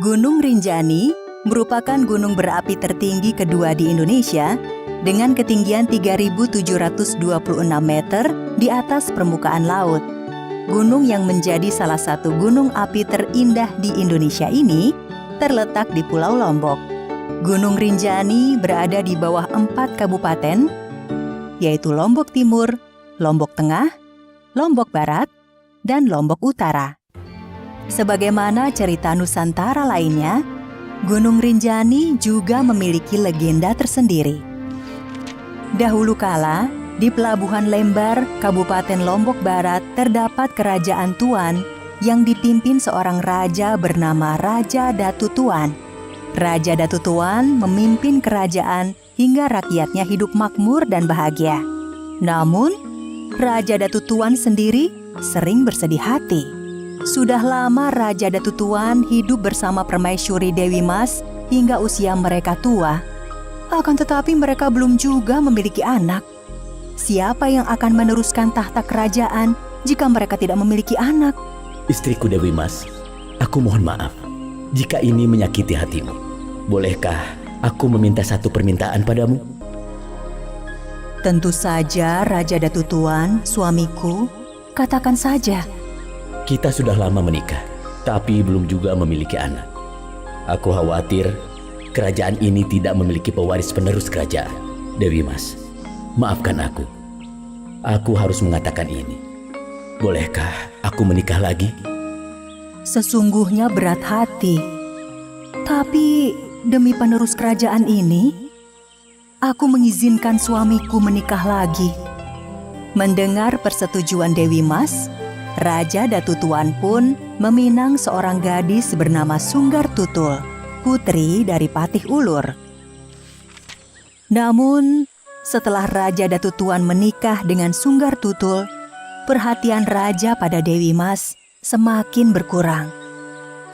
Gunung Rinjani merupakan gunung berapi tertinggi kedua di Indonesia dengan ketinggian 3.726 meter di atas permukaan laut. Gunung yang menjadi salah satu gunung api terindah di Indonesia ini terletak di Pulau Lombok. Gunung Rinjani berada di bawah 4 kabupaten, yaitu Lombok Timur, Lombok Tengah, Lombok Barat, dan Lombok Utara. Sebagaimana cerita Nusantara lainnya, Gunung Rinjani juga memiliki legenda tersendiri. Dahulu kala, di Pelabuhan Lembar, Kabupaten Lombok Barat, terdapat kerajaan Tuan yang dipimpin seorang raja bernama Raja Datu Tuan. Raja Datu Tuan memimpin kerajaan hingga rakyatnya hidup makmur dan bahagia. Namun, Raja Datu Tuan sendiri sering bersedih hati. Sudah lama Raja Datu Tuan hidup bersama Permaisuri Dewi Mas hingga usia mereka tua. Akan tetapi mereka belum juga memiliki anak. Siapa yang akan meneruskan tahta kerajaan jika mereka tidak memiliki anak? Istriku Dewi Mas, aku mohon maaf jika ini menyakiti hatimu. Bolehkah aku meminta satu permintaan padamu? Tentu saja Raja Datu Tuan, suamiku, katakan saja. Kita sudah lama menikah, tapi belum juga memiliki anak. Aku khawatir kerajaan ini tidak memiliki pewaris penerus kerajaan. Dewi Mas, maafkan aku. Aku harus mengatakan ini. Bolehkah aku menikah lagi? Sesungguhnya berat hati. Tapi demi penerus kerajaan ini, aku mengizinkan suamiku menikah lagi. Mendengar persetujuan Dewi Mas, Raja Datu Tuan pun meminang seorang gadis bernama Sunggar Tutul, putri dari Patih Ulur. Namun, setelah Raja Datu Tuan menikah dengan Sunggar Tutul, perhatian Raja pada Dewi Mas semakin berkurang.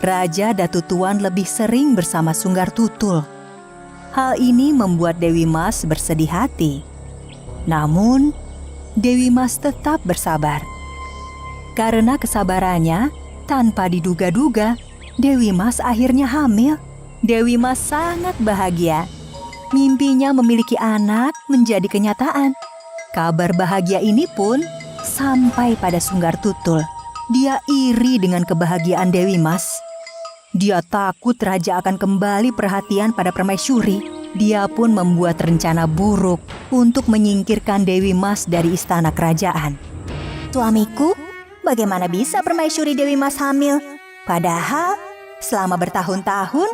Raja Datu Tuan lebih sering bersama Sunggar Tutul. Hal ini membuat Dewi Mas bersedih hati. Namun, Dewi Mas tetap bersabar. Karena kesabarannya, tanpa diduga-duga, Dewi Mas akhirnya hamil. Dewi Mas sangat bahagia. Mimpinya memiliki anak menjadi kenyataan. Kabar bahagia ini pun sampai pada Sunggar Tutul. Dia iri dengan kebahagiaan Dewi Mas. Dia takut raja akan kembali perhatian pada permaisuri. Dia pun membuat rencana buruk untuk menyingkirkan Dewi Mas dari istana kerajaan. Suamiku, bagaimana bisa permaisuri Dewi Mas hamil? Padahal selama bertahun-tahun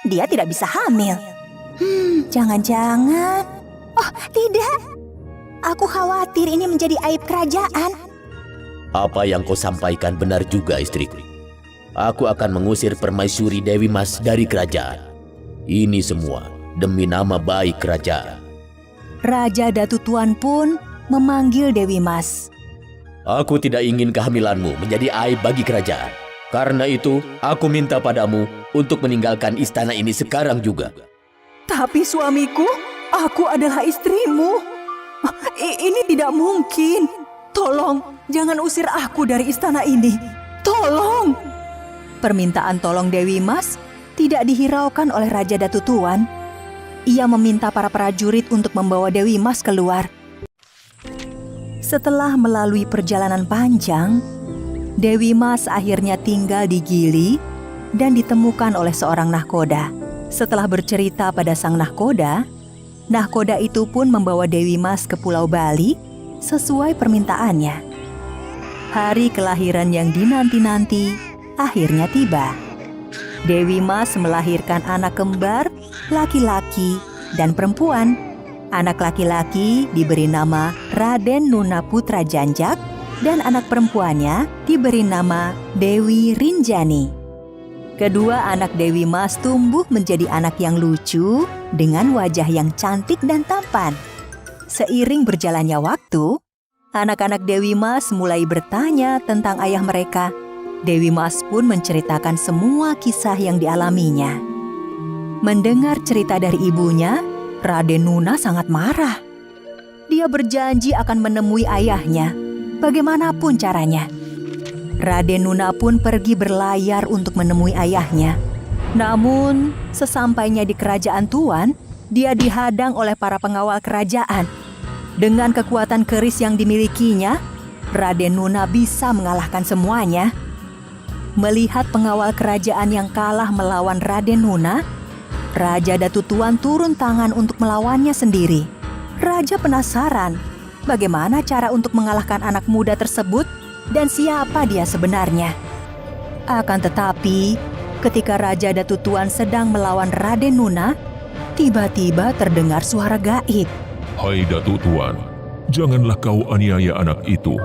dia tidak bisa hamil. Jangan-jangan. Oh, tidak. Aku khawatir ini menjadi aib kerajaan. Apa yang kau sampaikan benar juga, istriku. Aku akan mengusir Permaisuri Dewi Mas dari kerajaan. Ini semua demi nama baik kerajaan. Raja Datu Tuan pun memanggil Dewi Mas. Aku tidak ingin kehamilanmu menjadi aib bagi kerajaan. Karena itu, aku minta padamu untuk meninggalkan istana ini sekarang juga. Tapi suamiku, aku adalah istrimu. Ini tidak mungkin. Tolong, jangan usir aku dari istana ini. Tolong. Permintaan tolong Dewi Mas tidak dihiraukan oleh Raja Datu Tuan. Ia meminta para prajurit untuk membawa Dewi Mas keluar. Setelah melalui perjalanan panjang, Dewi Mas akhirnya tinggal di Gili dan ditemukan oleh seorang nahkoda. Setelah bercerita pada sang nahkoda, nahkoda itu pun membawa Dewi Mas ke Pulau Bali sesuai permintaannya. Hari kelahiran yang dinanti-nanti akhirnya tiba. Dewi Mas melahirkan anak kembar, laki-laki dan perempuan. Anak laki-laki diberi nama Raden Nuna Putra Janjak dan anak perempuannya diberi nama Dewi Rinjani. Kedua anak Dewi Mas tumbuh menjadi anak yang lucu dengan wajah yang cantik dan tampan. Seiring berjalannya waktu, anak-anak Dewi Mas mulai bertanya tentang ayah mereka. Dewi Mas pun menceritakan semua kisah yang dialaminya. Mendengar cerita dari ibunya, Raden Nuna sangat marah. Dia berjanji akan menemui ayahnya, bagaimanapun caranya. Raden Nuna pun pergi berlayar untuk menemui ayahnya. Namun, sesampainya di kerajaan tuan, dia dihadang oleh para pengawal kerajaan. Dengan kekuatan keris yang dimilikinya, Raden Nuna bisa mengalahkan semuanya. Melihat pengawal kerajaan yang kalah melawan Raden Nuna, Raja Datu Tuan turun tangan untuk melawannya sendiri. Raja penasaran bagaimana cara untuk mengalahkan anak muda tersebut dan siapa dia sebenarnya. Akan tetapi, ketika Raja Datu Tuan sedang melawan Raden Nuna, tiba-tiba terdengar suara gaib. Hai Datu Tuan, janganlah kau aniaya anak itu.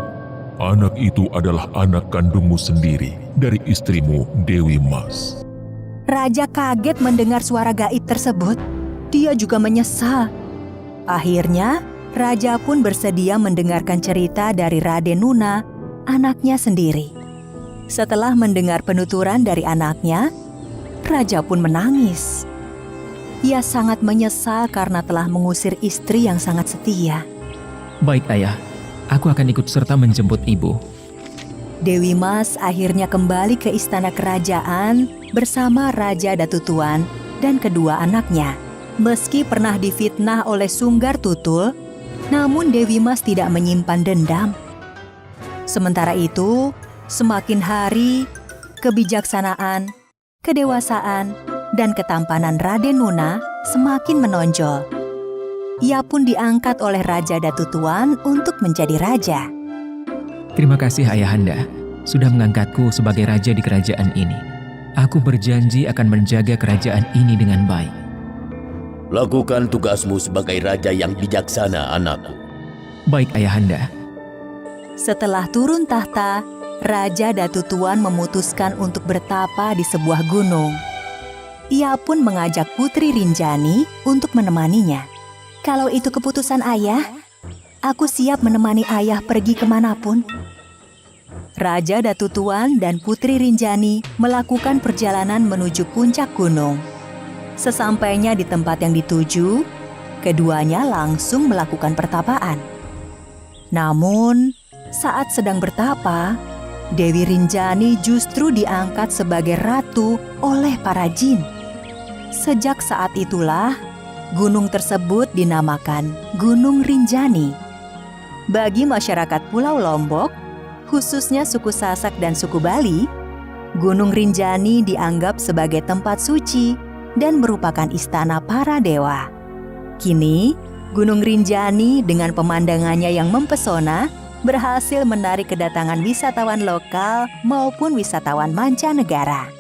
Anak itu adalah anak kandungmu sendiri dari istrimu Dewi Mas. Raja kaget mendengar suara gaib tersebut. Dia juga menyesal. Akhirnya, Raja pun bersedia mendengarkan cerita dari Raden Nuna, anaknya sendiri. Setelah mendengar penuturan dari anaknya, Raja pun menangis. Ia sangat menyesal karena telah mengusir istri yang sangat setia. Baik ayah, aku akan ikut serta menjemput ibu. Dewi Mas akhirnya kembali ke istana kerajaan bersama Raja Datu Tuan dan kedua anaknya. Meski pernah difitnah oleh Sunggar Tutul, namun Dewi Mas tidak menyimpan dendam. Sementara itu, semakin hari, kebijaksanaan, kedewasaan, dan ketampanan Raden Nuna semakin menonjol. Ia pun diangkat oleh Raja Datu Tuan untuk menjadi raja. Terima kasih ayahanda, sudah mengangkatku sebagai raja di kerajaan ini. Aku berjanji akan menjaga kerajaan ini dengan baik. Lakukan tugasmu sebagai raja yang bijaksana, anakku. Baik ayahanda. Setelah turun tahta, Raja Datu Tuan memutuskan untuk bertapa di sebuah gunung. Ia pun mengajak Putri Rinjani untuk menemaninya. Kalau itu keputusan ayah, aku siap menemani ayah pergi kemanapun. Raja Datu Tuan dan Putri Rinjani melakukan perjalanan menuju puncak gunung. Sesampainya di tempat yang dituju, keduanya langsung melakukan pertapaan. Namun, saat sedang bertapa, Dewi Rinjani justru diangkat sebagai ratu oleh para jin. Sejak saat itulah, gunung tersebut dinamakan Gunung Rinjani. Bagi masyarakat Pulau Lombok, khususnya suku Sasak dan suku Bali, Gunung Rinjani dianggap sebagai tempat suci dan merupakan istana para dewa. Kini, Gunung Rinjani dengan pemandangannya yang mempesona berhasil menarik kedatangan wisatawan lokal maupun wisatawan mancanegara.